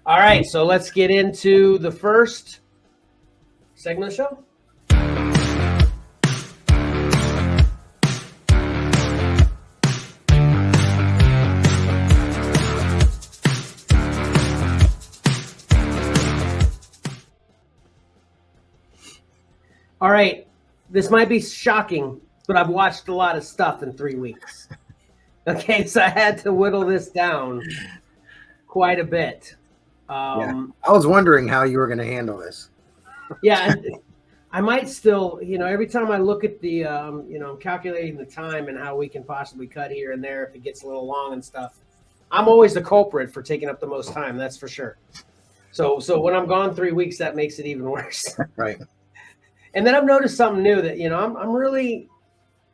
All right, so let's get into the first segment of the show. All right, this might be shocking, but I've watched a lot of stuff in 3 weeks. Okay, so I had to whittle this down quite a bit. I was wondering how you were going to handle this. Yeah, and I might still, every time I look at the, I'm calculating the time and how we can possibly cut here and there if it gets a little long and stuff. I'm always the culprit for taking up the most time, that's for sure. So when I'm gone 3 weeks, that makes it even worse. Right. And then I've noticed something new that, I'm really,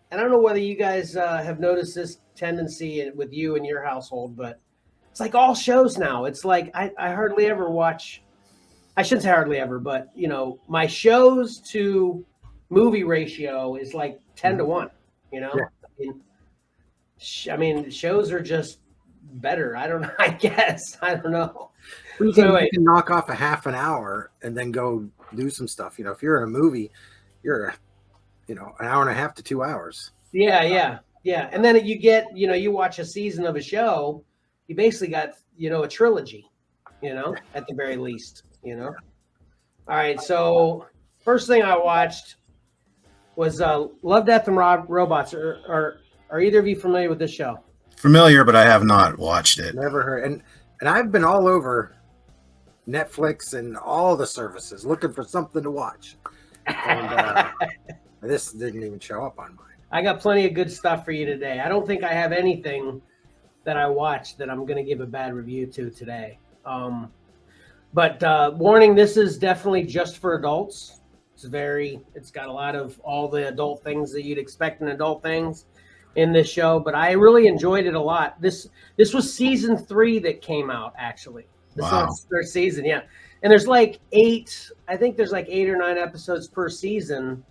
and I don't know whether you guys have noticed this tendency with you and your household, but it's like all shows now. It's like I hardly ever watch, I shouldn't say hardly ever, but, my shows to movie ratio is like 10 to 1, Yeah. I mean, shows are just better. I don't know. I guess. I don't know. You can knock off a half an hour and then go do some stuff. If you're in a movie, you're, an hour and a half to 2 hours. Yeah. And then you get, you watch a season of a show, you basically got, a trilogy, at the very least, All right. So first thing I watched was Love, Death, and Robots. Are either of you familiar with this show? Familiar, but I have not watched it. Never heard. And I've been all over Netflix and all the services looking for something to watch. And this didn't even show up on mine. I got plenty of good stuff for you today. I don't think I have anything that I watched that I'm going to give a bad review to today. But warning, this is definitely just for adults. It's got a lot of all the adult things that you'd expect in adult things in this show, but I really enjoyed it a lot. This was season 3 that came out, actually. This is their season, yeah. And there's like 8 or 9 episodes per season,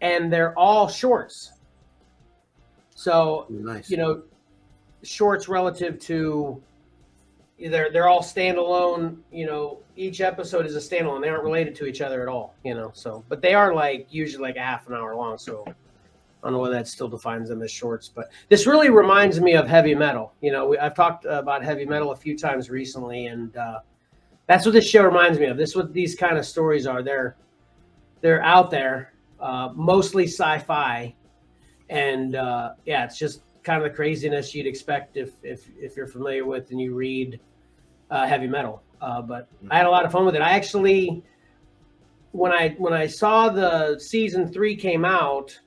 and they're all shorts. So, nice. Shorts relative to they're all standalone, each episode is a standalone. They aren't related to each other at all, so, but they are like usually like a half an hour long. So I don't know whether that still defines them as shorts, but this really reminds me of heavy metal. I've talked about heavy metal a few times recently, and that's what this show reminds me of. This is what these kind of stories are. They're out there, mostly sci-fi, and it's just kind of the craziness you'd expect if you're familiar with and you read heavy metal. But I had a lot of fun with it. I actually, when I saw the season 3 came out,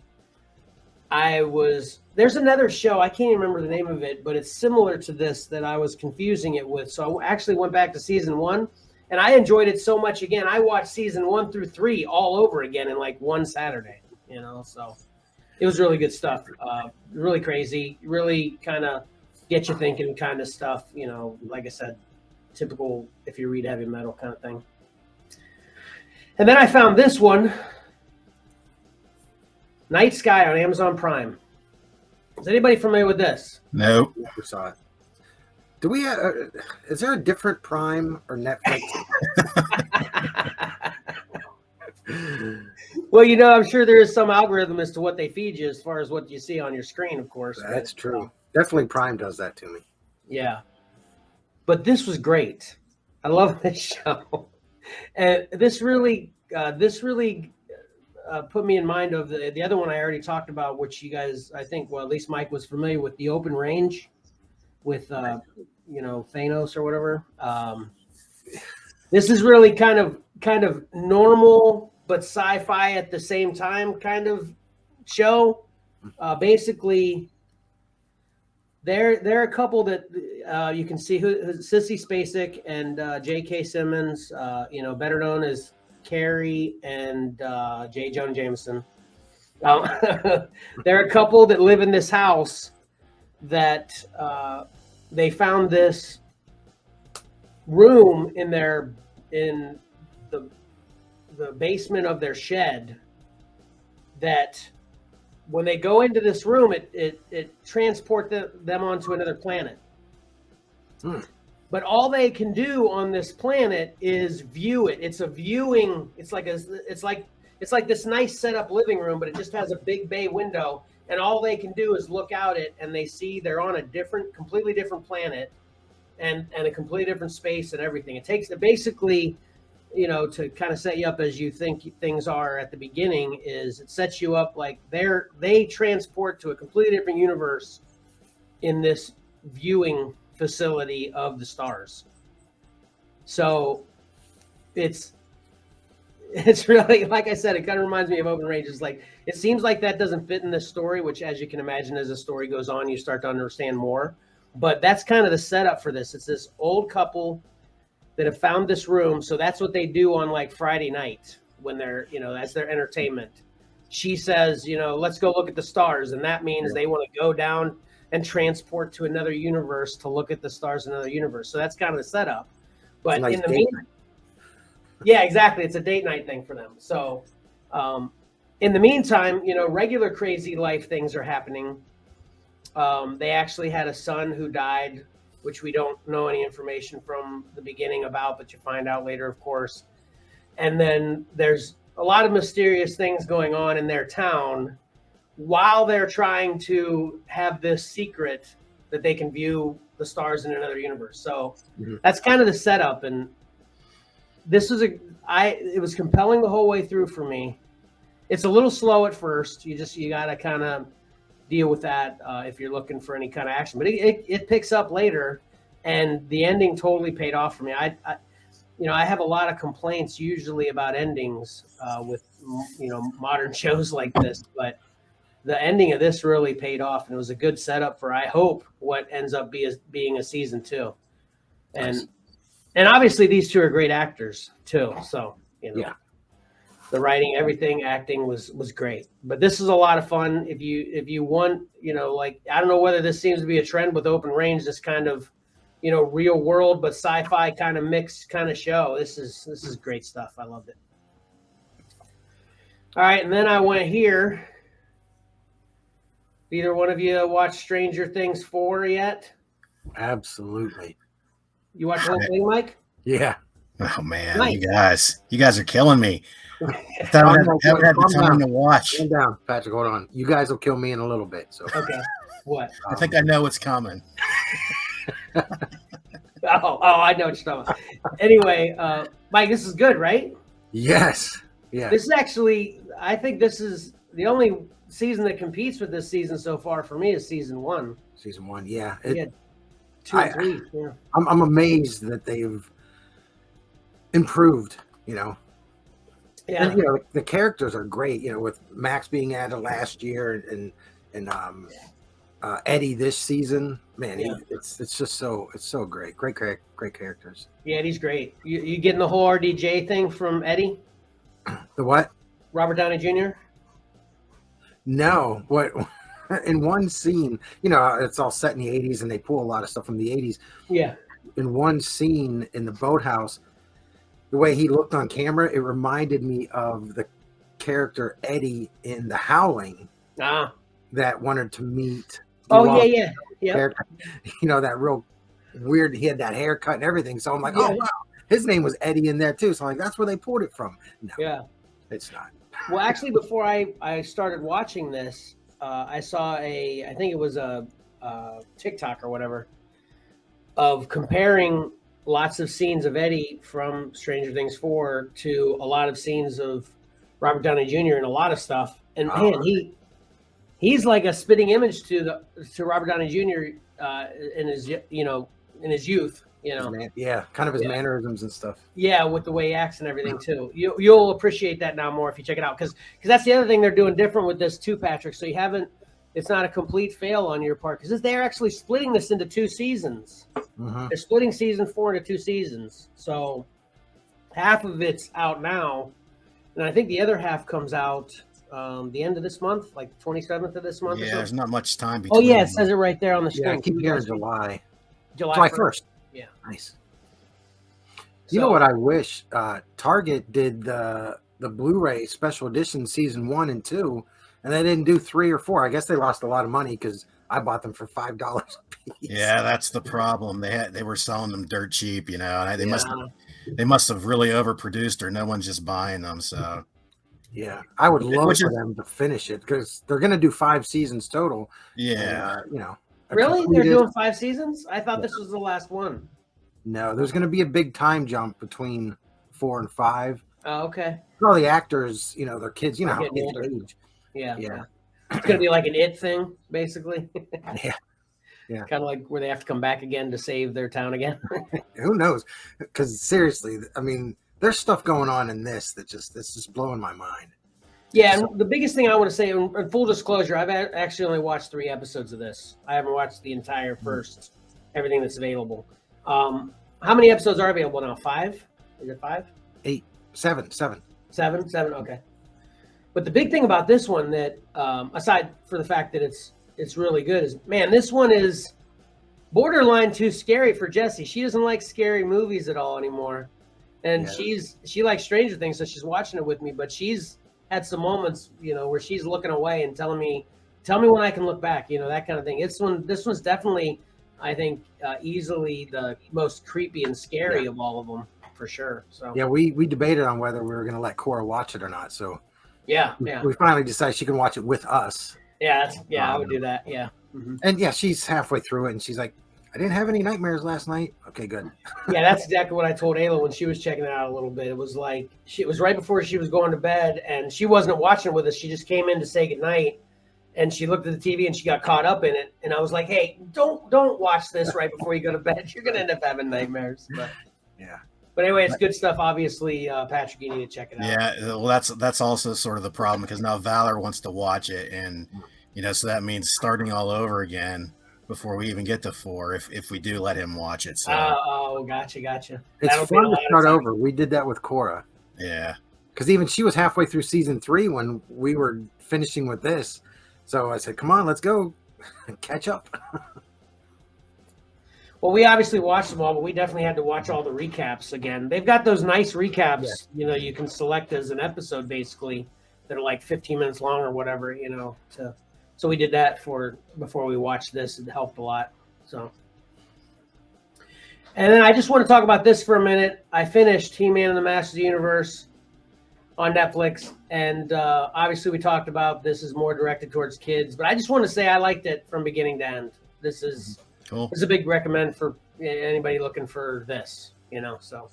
there's another show, I can't even remember the name of it, but it's similar to this that I was confusing it with. So I actually went back to season 1 and I enjoyed it so much again. I watched season 1 through 3 all over again in like one Saturday, so it was really good stuff. Really crazy, really kind of get you thinking kind of stuff, like I said, typical if you read heavy metal kind of thing. And then I found this one, Night Sky on Amazon Prime. Is anybody familiar with this? Nope. Never saw it. Do we have? Is there a different Prime or Netflix? Well, I'm sure there is some algorithm as to what they feed you as far as what you see on your screen, of course. That's true. Definitely Prime does that to me. Yeah. But this was great. I love this show. And this really put me in mind of the other one I already talked about, which you guys, I think, well, at least Mike was familiar with, the Open Range with, Thanos or whatever. This is really kind of normal but sci-fi at the same time kind of show. Basically, they're a couple that you can see Sissy Spacek and J.K. Simmons, better known as Carrie and J. Jonah Jameson. They're a couple that live in this house that they found this room in the basement of their shed that when they go into this room, it transports them onto another planet. But all they can do on this planet is view it. It's a viewing. It's like this nice setup living room, but it just has a big bay window, and all they can do is look out it, and they see they're on a completely different planet, and a completely different space and everything. It takes basically, to kind of set you up as you think things are at the beginning. Is it sets you up like they transport to a completely different universe in this viewing facility of the stars. So it's really, like I said, it kind of reminds me of Open Ranges. Like, it seems like that doesn't fit in this story, which, as you can imagine, as the story goes on, you start to understand more. But that's kind of the setup for this. It's this old couple that have found this room. So that's what they do on like Friday night when they're, that's their entertainment. She says, let's go look at the stars. And that means they want to go down and transport to another universe to look at the stars in another universe. So that's kind of the setup. But in the meantime, yeah, exactly. It's a date night thing for them. So in the meantime, regular crazy life things are happening. They actually had a son who died, which we don't know any information from the beginning about, but you find out later, of course. And then there's a lot of mysterious things going on in their town while they're trying to have this secret that they can view the stars in another universe. So that's kind of the setup. And this was it was compelling the whole way through for me. It's a little slow at first. You got to kind of deal with that if you're looking for any kind of action, but it picks up later, and the ending totally paid off for me. I have a lot of complaints usually about endings with modern shows like this, but the ending of this really paid off, and it was a good setup for, I hope, what ends up being a season 2. And obviously these two are great actors too. So, the writing, everything, acting was great. But this is a lot of fun. If you want, I don't know whether this seems to be a trend with Open Range, this kind of, real world but sci-fi kind of mixed kind of show. This is great stuff. I loved it. All right, and then I went here. Either one of you watched Stranger Things 4 yet? Absolutely. You watched the whole thing, Mike? Yeah. Oh man, Mike. you guys are killing me. I haven't had the time to watch. Calm down, Patrick. Hold on. You guys will kill me in a little bit. So okay. What? I think I know what's coming. Oh, I know what you're talking about. Anyway, Mike, this is good, right? Yes. Yeah. This is actually, I think this is the only season that competes with this season so far for me is season 1. Season 1, yeah. 2 and 3. Yeah. I'm amazed that they've improved. Yeah. And, the characters are great. With Max being added last year and Eddie this season, man, it's just so great. Great characters. Yeah, Eddie's great. You getting the whole RDJ thing from Eddie? The what? Robert Downey Jr.? No. What? In one scene, it's all set in the 80s, and they pull a lot of stuff from the 80s. Yeah. In one scene in the boathouse, the way he looked on camera, it reminded me of the character Eddie in The Howling that wanted to meet. Yeah. That real weird. He had that haircut and everything. So I'm like, oh wow, his name was Eddie in there too. So I'm like, that's where they pulled it from. No, it's not. Well, actually, before I started watching this, I saw I think it was a TikTok or whatever, of comparing lots of scenes of Eddie from Stranger Things 4 to a lot of scenes of Robert Downey Jr. and a lot of stuff. And man, he's like a spitting image to Robert Downey Jr. In his youth. Kind of his mannerisms and stuff. Yeah, with the way he acts and everything too. You'll appreciate that now more if you check it out, because that's the other thing they're doing different with this too, Patrick. So it's not a complete fail on your part, because they're actually splitting this into 2 seasons. Mm-hmm. They're splitting season 4 into 2 seasons. So half of it's out now, and I think the other half comes out the end of this month, like 27th of this month. Yeah, or there's not much time between. Oh yeah, it says it right there on the screen. Yeah, I keep hearing July 1st. Yeah, nice. You know what I wish? Target did the Blu-ray special edition season 1 and 2, and they didn't do 3 or 4. I guess they lost a lot of money because I bought them for $5 a Yeah, that's the problem. They were selling them dirt cheap, and they must have really overproduced, or no one's just buying them. So yeah, I would love for them to finish it because they're going to do 5 seasons total. Yeah, and, really, they're doing 5 seasons? I thought this was the last one. No, there's going to be a big time jump between 4 and 5. Oh, okay. All the actors, they're kids. You know how kids age. Yeah. It's going to be like an It thing, basically. Yeah. Kind of like where they have to come back again to save their town again. Who knows? Because seriously, I mean, there's stuff going on in this that's just blowing my mind. Yeah, and the biggest thing I want to say, in full disclosure, I've actually only watched 3 episodes of this. I haven't watched the entire first, everything that's available. How many episodes are available now? 5? Is it 5? 8, 7. 7? Okay. But the big thing about this one that, aside for the fact that it's really good, is, man, this one is borderline too scary for Jessie. She doesn't like scary movies at all anymore. And she likes Stranger Things, so she's watching it with me, but she's had some moments, where she's looking away and telling me, tell me when I can look back, that kind of thing. This one's definitely, I think, easily the most creepy and scary of all of them, for sure. So yeah, we debated on whether we were going to let Cora watch it or not. So yeah, we finally decided she can watch it with us. Yeah, I would do that. Yeah, and yeah, she's halfway through it, and she's like, I didn't have any nightmares last night. Okay, good. Yeah, that's exactly what I told Ayla when she was checking it out a little bit. It was like it was right before she was going to bed, and she wasn't watching it with us. She just came in to say goodnight, and she looked at the TV and she got caught up in it. And I was like, "Hey, don't watch this right before you go to bed. You're gonna end up having nightmares." But yeah. But anyway, it's good stuff. Obviously, Patrick, you need to check it out. Yeah, well, that's also sort of the problem because now Valor wants to watch it, and so that means starting all over again before we even get to 4 if we do let him watch it. So gotcha. It's fun to start over. We did that with Cora. Yeah. Because even she was halfway through season 3 when we were finishing with this. So I said, come on, let's go catch up. Well, we obviously watched them all, but we definitely had to watch all the recaps again. They've got those nice recaps, you can select as an episode basically that are like 15 minutes long or whatever, So we did that before we watched this. It helped a lot. So, and then I just want to talk about this for a minute. I finished He-Man and the Masters of the Universe on Netflix, and obviously we talked about this is more directed towards kids, but I just want to say I liked it from beginning to end. This is cool. It's a big recommend for anybody looking for this. So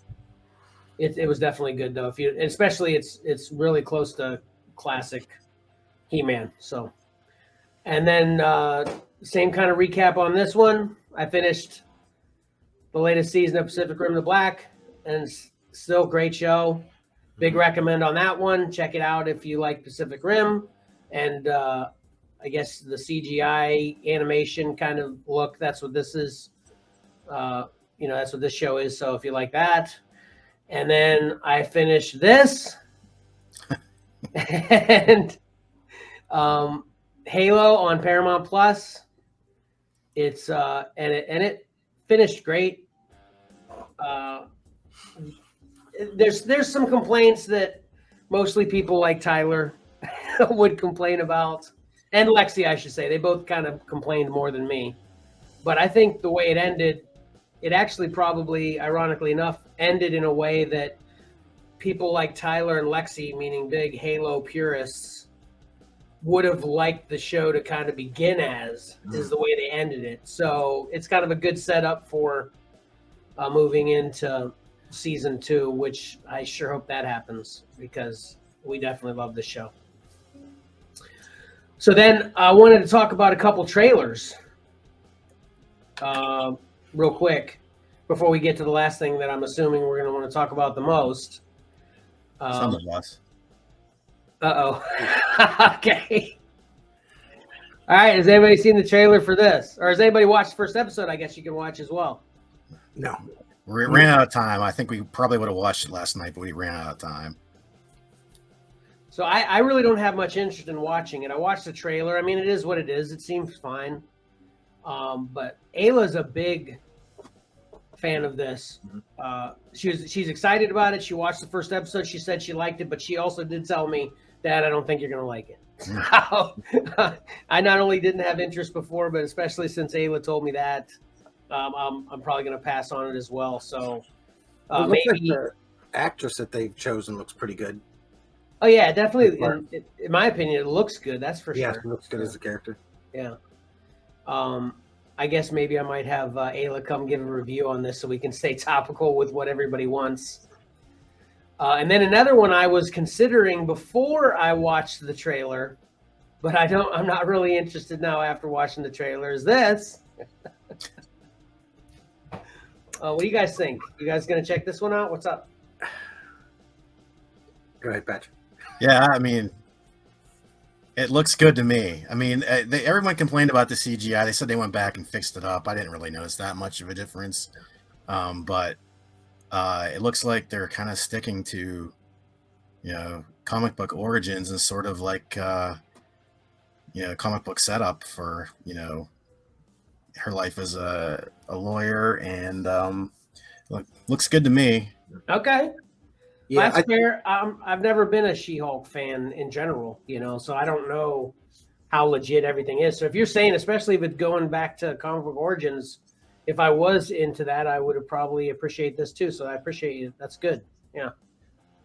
it was definitely good though. Especially it's really close to classic He-Man. So. And then same kind of recap on this one. I finished the latest season of Pacific Rim to Black, and still great show. Big recommend on that one. Check it out if you like Pacific Rim. And I guess the CGI animation kind of look, that's what this is. That's what this show is. So if you like that. And then I finished this. And Halo on Paramount Plus. It's and it finished great. There's some complaints that mostly people like Tyler would complain about, and Lexi, I should say. They both kind of complained more than me. But I think the way it ended, it actually probably, ironically enough, ended in a way that people like Tyler and Lexi, meaning big Halo purists, would have liked the show to kind of begin as, is the way they ended it. So it's kind of a good setup for moving into season 2, which I sure hope that happens because we definitely love the show. So then I wanted to talk about a couple trailers real quick before we get to the last thing that I'm assuming we're going to want to talk about the most. Some of us. Uh-oh. Okay. All right. Has anybody seen the trailer for this? Or has anybody watched the first episode? I guess you can watch as well. No. We ran out of time. I think we probably would have watched it last night, but we ran out of time. So I really don't have much interest in watching it. I watched the trailer. I mean, it is what it is. It seems fine. But Ayla's a big fan of this. She's excited about it. She watched the first episode. She said she liked it, but she also did tell me Dad, I don't think you're gonna like it. I not only didn't have interest before, but especially since Ayla told me that, I'm probably gonna pass on it as well. So Looks like maybe. the actress that they've chosen looks pretty good. Oh yeah, definitely. In my opinion, it looks good. That's for Yeah, sure. it looks good as a character. Yeah. I guess maybe I might have Ayla come give a review on this so we can stay topical with what everybody wants. And then another one I was considering before I watched the trailer, but I'm not really interested now after watching the trailer, is this. What do you guys think? You guys gonna check this one out? What's up? Go ahead, Patrick. Yeah, I mean, it looks good to me. I mean, everyone complained about the CGI. They said they went back and fixed it up. I didn't really notice that much of a difference. But it looks like they're kind of sticking to, comic book origins and sort of like, comic book setup for, her life as a lawyer. And looks good to me. Okay. Yeah, that's fair. I've never been a She-Hulk fan in general, so I don't know how legit everything is. So if you're saying, especially if it's going back to comic book origins, if I was into that, I would have probably appreciate this too. So I appreciate you. That's good. Yeah.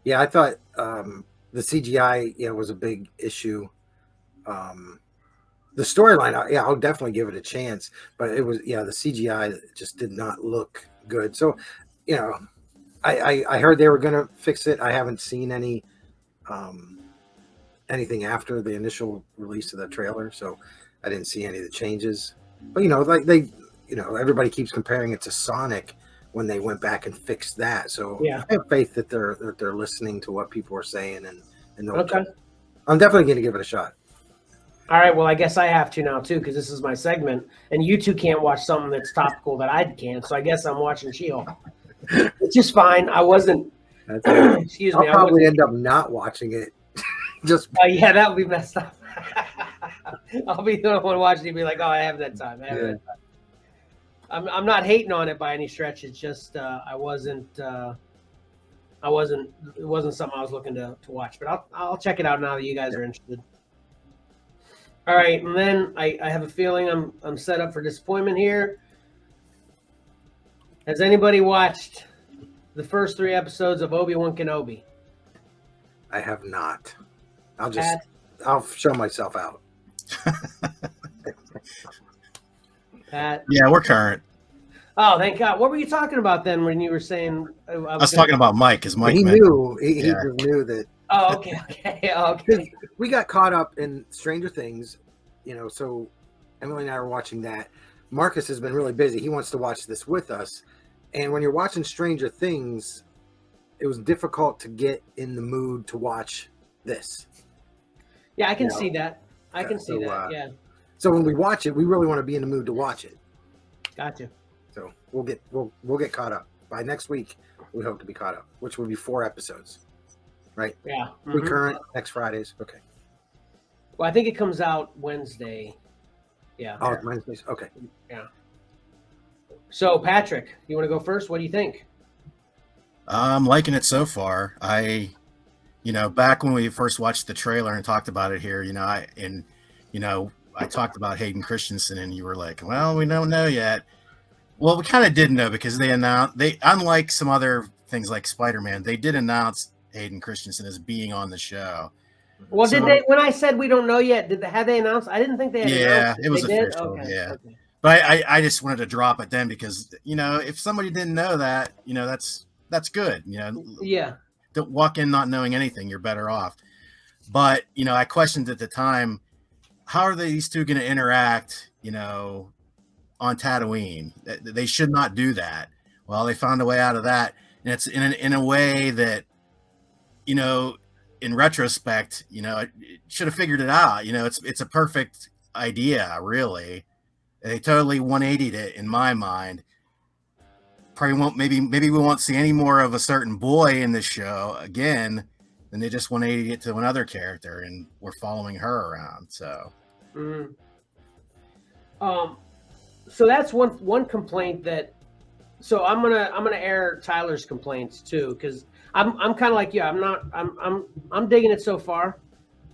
Yeah, I thought the CGI, was a big issue. The storyline, I'll definitely give it a chance, but it was, the CGI just did not look good. So, I heard they were going to fix it. I haven't seen anything after the initial release of the trailer, so I didn't see any of the changes. But everybody keeps comparing it to Sonic when they went back and fixed that. So yeah, I have faith that they're listening to what people are saying and okay. I'm definitely going to give it a shot. All right, well, I guess I have to now too because this is my segment, and you two can't watch something that's topical that I can't. So I guess I'm watching She-Hulk. Which is fine. I wasn't. Excuse me. I'll probably end up not watching it. Just. Yeah, that would be messed up. I'll be the one watching it. Be like, oh, I have that time. That time. I'm not hating on it by any stretch. It's just it wasn't something I was looking to watch. But I'll check it out now that you guys are interested. All right, and then I have a feeling I'm set up for disappointment here. Has anybody watched the first 3 episodes of Obi-Wan Kenobi? I have not. I'll show myself out. Pat? Yeah, we're current. Oh, thank God. What were you talking about then when you were saying? I was talking about Mike, because Mike knew. He just knew that. Oh, okay. We got caught up in Stranger Things, so Emily and I were watching that. Marcus has been really busy. He wants to watch this with us. And when you're watching Stranger Things, it was difficult to get in the mood to watch this. Yeah, I can see that. I can see that, yeah. So when we watch it, we really want to be in the mood to watch it. Gotcha. So we'll get caught up. By next week, we hope to be caught up, which will be 4 episodes. Right? Yeah. We current next Fridays. Okay. Well, I think it comes out Wednesday. Yeah. Oh, Wednesdays. Okay. Yeah. So, Patrick, you want to go first? What do you think? I'm liking it so far. Back when we first watched the trailer and talked about it here, I talked about Hayden Christensen, and you were like, "Well, we don't know yet." Well, we kind of did know because unlike some other things like Spider-Man, they did announce Hayden Christensen as being on the show. Well, did they? When I said we don't know yet, had they announced? I didn't think they had announced. Yeah, it was official. Okay. Yeah. Okay. But I just wanted to drop it then because, if somebody didn't know that, that's good. Yeah. Don't walk in not knowing anything. You're better off. But, I questioned at the time, how are these two going to interact, on Tatooine? They should not do that. Well, they found a way out of that. And it's in a way that, in retrospect, it should have figured it out. It's a perfect idea, really. They totally 180'd it in my mind. Probably won't. Maybe we won't see any more of a certain boy in this show again. Then they just 180'd it to another character, and we're following her around. So, so that's one complaint that. So I'm gonna air Tyler's complaints too, because I'm kind of like you. I'm digging it so far.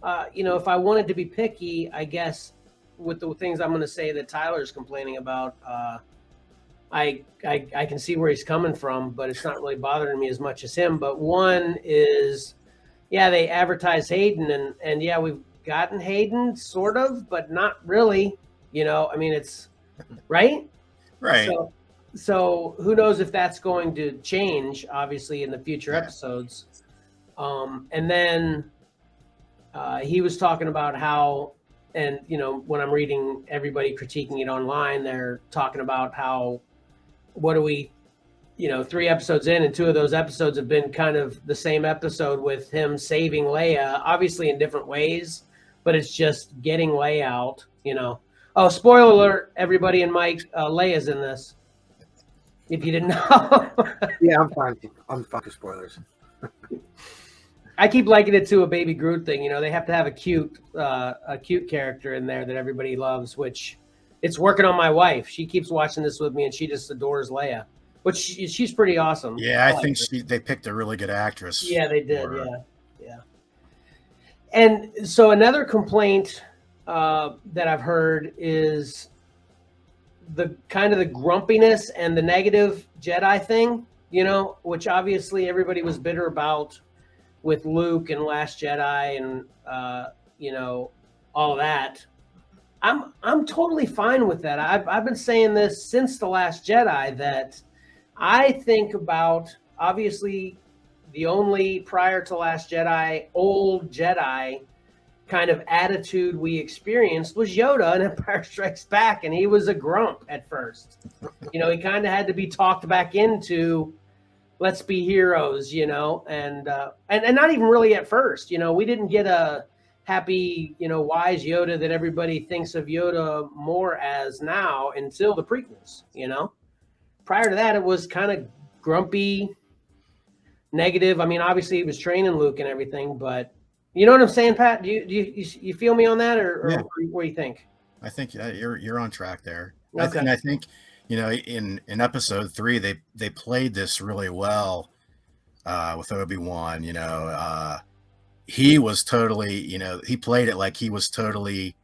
if I wanted to be picky, I guess with the things I'm going to say that Tyler's complaining about, I can see where he's coming from, but it's not really bothering me as much as him. But one is, they advertise Hayden, and we've gotten Hayden sort of, but not really. I mean, it's right. So who knows if that's going to change, obviously, in the future episodes. And then he was talking about how, and when I'm reading everybody critiquing it online, they're talking about how, what do we, 3 episodes in, and 2 of those episodes have been kind of the same episode with him saving Leia, obviously in different ways, but it's just getting Leia out, Oh, spoiler alert, everybody, and Mike, Leia's in this. If you didn't know. Yeah, I'm fine. I'm fine with spoilers. I keep liking it to a Baby Groot thing. They have to have a cute character in there that everybody loves, which it's working on my wife. She keeps watching this with me, and she just adores Leia, which she's pretty awesome. Yeah, I think they picked a really good actress. Yeah, they did. Yeah. And so another complaint that I've heard is the kind of the grumpiness and the negative Jedi thing, which obviously everybody was bitter about with Luke and Last Jedi and all that. I'm totally fine with that. I've been saying this since The Last Jedi, that I think about, obviously, the only prior to Last Jedi old Jedi kind of attitude we experienced was Yoda in Empire Strikes Back, and he was a grump at first. He kind of had to be talked back into, let's be heroes, and not even really at first. We didn't get a happy, wise Yoda that everybody thinks of Yoda more as now until the prequels. Prior to that, it was kind of grumpy, negative. I mean, obviously he was training Luke and everything, but you know what I'm saying, Pat? Do you feel me on that, or what do you think? I think you're on track there. Okay. I think in episode 3 they played this really well with Obi-Wan. He was totally, he played it like he was totally,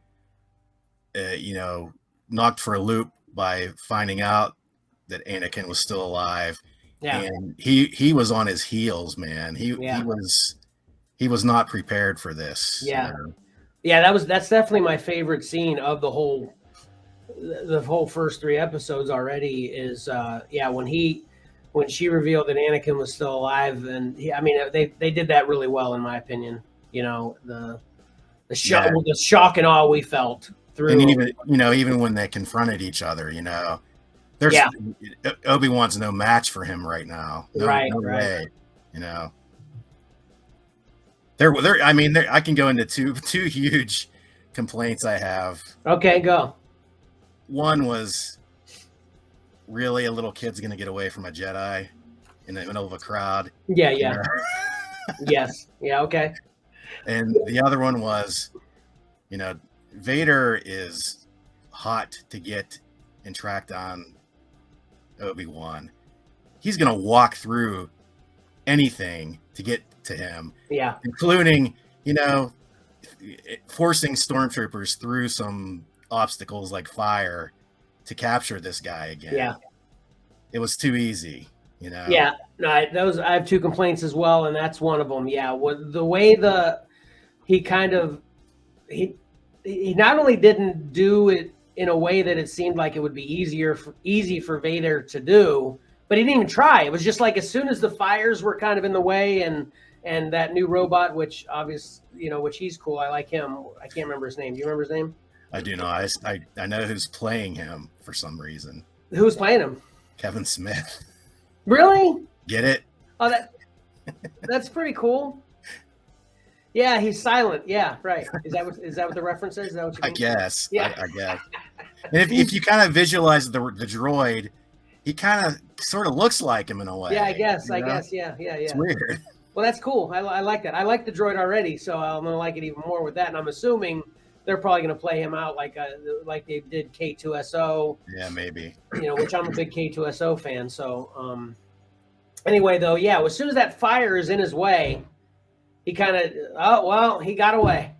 knocked for a loop by finding out that Anakin was still alive. Yeah. And he was on his heels, man. He was not prepared for this. Yeah. Yeah, that's definitely my favorite scene of the whole first 3 episodes already is when she revealed that Anakin was still alive, and they did that really well, in my opinion. The shock and awe we felt through, and even when they confronted each other, there's Obi-Wan's no match for him right now. No way. I can go into two huge complaints I have. Okay, go. One was, really, a little kid's going to get away from a Jedi in the middle of a crowd. Yeah. Yes. Yeah, okay. And the other one was, Vader is hot to get and track down Obi-Wan. He's going to walk through anything to get to him. Yeah. Including, forcing stormtroopers through some obstacles like fire to capture this guy again. Yeah. It was too easy, Yeah. No, I have 2 complaints as well, and that's one of them. Yeah. The way he not only didn't do it in a way that it seemed like it would be easy for Vader to do, but he didn't even try. It was just like, as soon as the fires were kind of in the way, and that new robot, which obviously, which he's cool. I like him. I can't remember his name. Do you remember his name? I do not. I know who's playing him for some reason. Who's playing him? Kevin Smith. Really? Get it? Oh, that's pretty cool. Yeah, he's silent. Yeah, right. Is that what the reference is? Is that what you mean? I guess. Yeah. I guess. And if you kind of visualize the droid, he kind of sort of looks like him in a way. Yeah, I guess. Yeah. It's weird. Well, that's cool. I like that. I like the droid already, so I'm gonna like it even more with that. And I'm assuming they're probably gonna play him out like they did K2SO. Yeah, maybe. Which I'm a big K2SO fan. So anyway, though, as soon as that fire is in his way, he kind of he got away.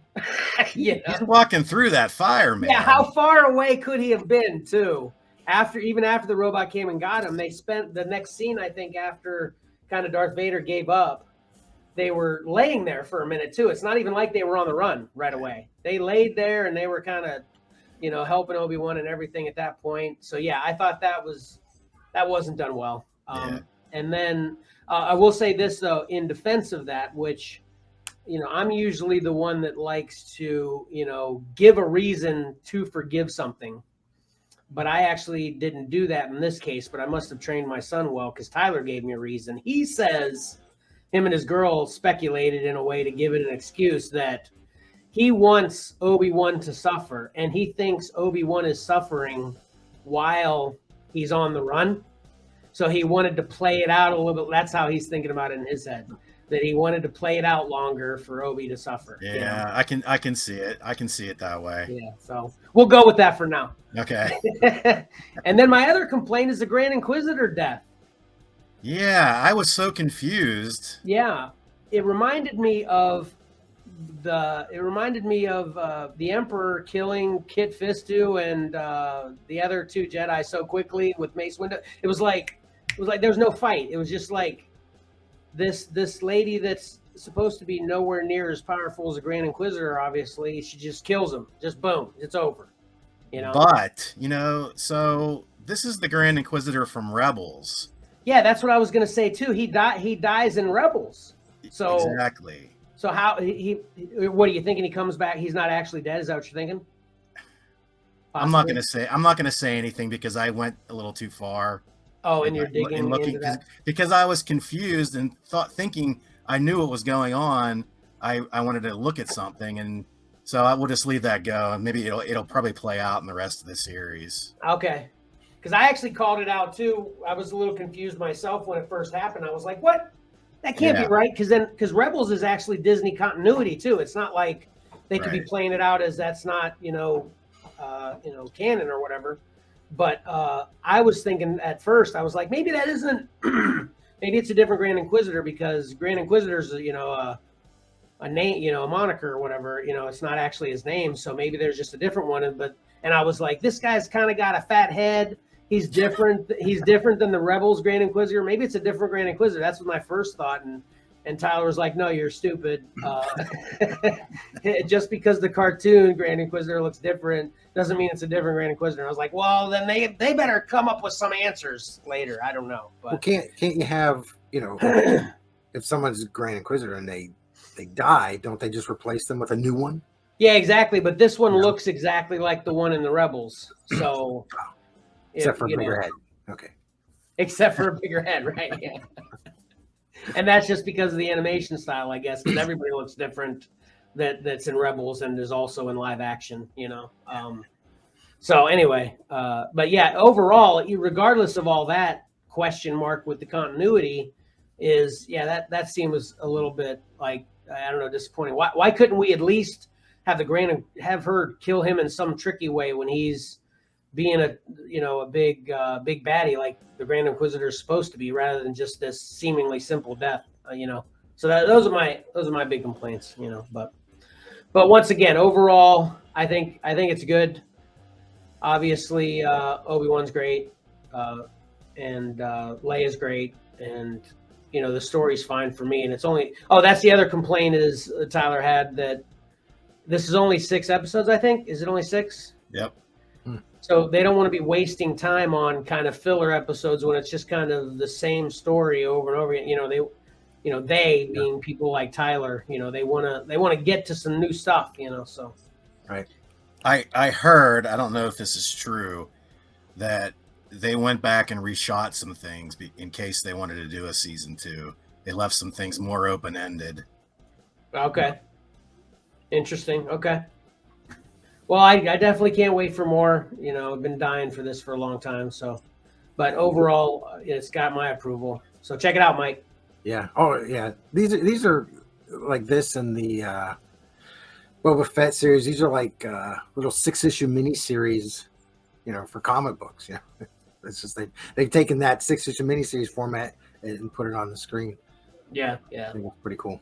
He's walking through that fire, man. Yeah, how far away could he have been too? Even after the robot came and got him, they spent the next scene, I think, after kind of Darth Vader gave up. They were laying there for a minute too. It's not even like they were on the run right away. They laid there and they were kind of, helping Obi-Wan and everything at that point. So yeah, I thought that wasn't done well. And then I will say this though, in defense of that, which, I'm usually the one that likes to, give a reason to forgive something. But I actually didn't do that in this case, but I must have trained my son well because Tyler gave me a reason. He says him and his girl speculated in a way to give it an excuse that he wants Obi-Wan to suffer, and he thinks Obi-Wan is suffering while he's on the run. So he wanted to play it out a little bit. That's how he's thinking about it in his head, that he wanted to play it out longer for Obi to suffer. Yeah, I can see it. I can see it that way. Yeah, so we'll go with that for now. Okay. And then my other complaint is the Grand Inquisitor death. Yeah, I was so confused. Yeah, it reminded me of the Emperor killing Kit Fisto and the other two Jedi so quickly with Mace Windu. It was like there was no fight. It was just like this lady that's supposed to be nowhere near as powerful as a Grand Inquisitor. Obviously, she just kills him. Just boom, it's over. But so this is the Grand Inquisitor from Rebels. Yeah, that's what I was gonna say too. He dies in Rebels. So exactly. So how what are you thinking? He comes back. He's not actually dead. Is that what you're thinking? Possibly? I'm not gonna say anything because I went a little too far. Oh, and you're digging and looking into that? Because I was confused and thinking I knew what was going on. I wanted to look at something, and so I will just leave that go, and maybe it'll probably play out in the rest of the series. Okay, because I actually called it out too. I was a little confused myself when it first happened. I was like, "What? That can't be right." Because Rebels is actually Disney continuity too. It's not like they could be playing it out as that's not canon or whatever. But I was thinking at first, I was like, maybe that isn't. Maybe it's a different Grand Inquisitor because Grand Inquisitor's a name, a moniker or whatever. It's not actually his name, so maybe there's just a different one. And I was like, this guy's kind of got a fat head. He's different. He's different than the Rebels Grand Inquisitor. Maybe it's a different Grand Inquisitor. That's what my first thought. And Tyler was like, no, you're stupid. Just because the cartoon Grand Inquisitor looks different doesn't mean it's a different Grand Inquisitor. I was like, well, then they better come up with some answers later. I don't know. But can't you have, if someone's Grand Inquisitor and they die, don't they just replace them with a new one? Yeah, exactly. But this one looks exactly like the one in the Rebels. So except for a bigger head. Okay. Except for a bigger head, right? Yeah. And that's just because of the animation style, I guess, because everybody looks different that's in Rebels and is also in live action, So anyway, but yeah, overall, regardless of all that question mark with the continuity is, that scene was a little bit like, I don't know, disappointing. Why couldn't we at least have have her kill him in some tricky way when he's being a big baddie like the Grand Inquisitor is supposed to be, rather than just this seemingly simple death, So those are my big complaints, But once again, overall, I think it's good. Obviously, Obi-Wan's great, and Leia's great, and the story's fine for me. And it's only that's the other complaint is Tyler had, that this is only 6 episodes. I think, is it only 6? Yep. So they don't want to be wasting time on kind of filler episodes when it's just kind of the same story over and over again. They being people like Tyler, they want to get to some new stuff, So right. I heard, I don't know if this is true, that they went back and reshot some things in case they wanted to do a season 2. They left some things more open ended. Okay. Interesting. Okay. Well, I definitely can't wait for more. I've been dying for this for a long time. So, but overall, it's got my approval. So check it out, Mike. Yeah. Oh, yeah. These are like this and the Boba Fett series. These are like little 6-issue miniseries, for comic books. Yeah. It's just they've taken that 6-issue miniseries format and put it on the screen. Yeah. I think it's pretty cool.